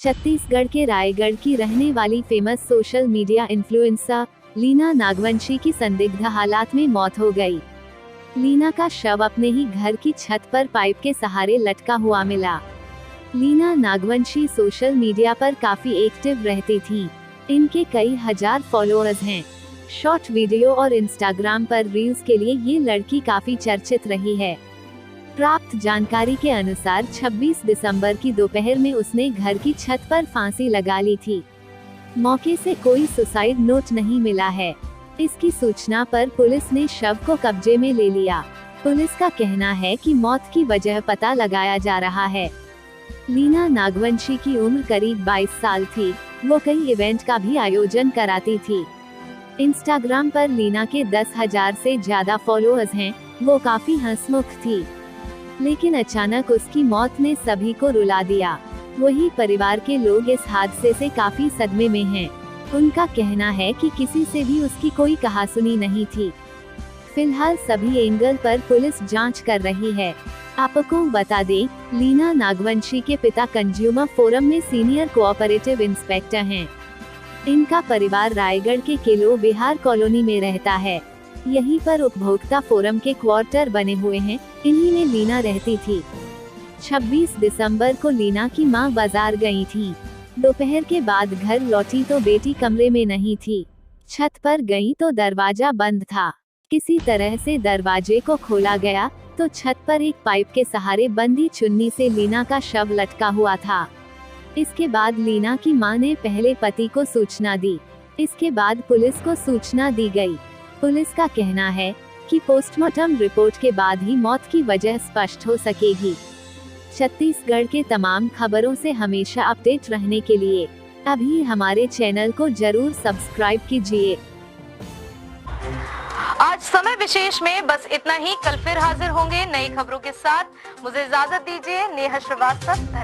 छत्तीसगढ़ के रायगढ़ की रहने वाली famous social media influencer Leena Nagvanshi की संदिग्ध हालात में मौत हो गई। लीना का शव अपने ही घर की छत पर पाइप के सहारे लटका हुआ मिला। लीना नागवंशी सोशल मीडिया पर काफी एक्टिव रहती थी। इनके कई हजार फॉलोअर्स हैं। शॉर्ट वीडियो और इंस्टाग्राम पर रील्स के लिए ये लड़की काफी चर्चित रही है। प्राप्त जानकारी के अनुसार 26 दिसंबर की दोपहर में उसने घर की छत पर फांसी लगा ली थी। मौके से कोई सुसाइड नोट नहीं मिला है। इसकी सूचना पर पुलिस ने शव को कब्जे में ले लिया। पुलिस का कहना है कि मौत की वजह पता लगाया जा रहा है। लीना नागवंशी की उम्र करीब 22 साल थी। वो कई इवेंट का भी आयोजन कराती थी। इंस्टाग्राम पर लीना के 10,000 से ज्यादा फॉलोअर्स हैं। वो काफी हंसमुख थी, लेकिन अचानक उसकी मौत ने सभी को रुला दिया। वही परिवार के लोग इस हादसे से काफी सदमे में हैं। उनका कहना है कि किसी से भी उसकी कोई कहासुनी नहीं थी। फिलहाल सभी एंगल पर पुलिस जांच कर रही है। आपको बता दें, लीना नागवंशी के पिता कंज्यूमर फोरम में सीनियर कोऑपरेटिव इंस्पेक्टर हैं। इनका परिवार रायगढ़ के किलो बिहार कॉलोनी में रहता है। यहीं पर उपभोक्ता फोरम के क्वार्टर बने हुए हैं। इन्हीं में लीना रहती थी। 26 दिसंबर को लीना की मां बाजार गई थी। दोपहर के बाद घर लौटी तो बेटी कमरे में नहीं थी। छत पर गई तो दरवाजा बंद था। किसी तरह से दरवाजे को खोला गया तो छत पर एक पाइप के सहारे बंधी चुन्नी से लीना का शव लटका हुआ था। इसके बाद लीना की मां ने पहले पति को सूचना दी। इसके बाद पुलिस को सूचना दी गई। पुलिस का कहना है कि पोस्टमार्टम रिपोर्ट के बाद ही मौत की वजह स्पष्ट हो सकेगी। छत्तीसगढ़ के तमाम खबरों से हमेशा अपडेट रहने के लिए अभी हमारे चैनल को जरूर सब्सक्राइब कीजिए। आज समय विशेष में बस इतना ही। कल फिर हाजिर होंगे नई खबरों के साथ। मुझे इजाजत दीजिए। नेहा श्रीवास्तव।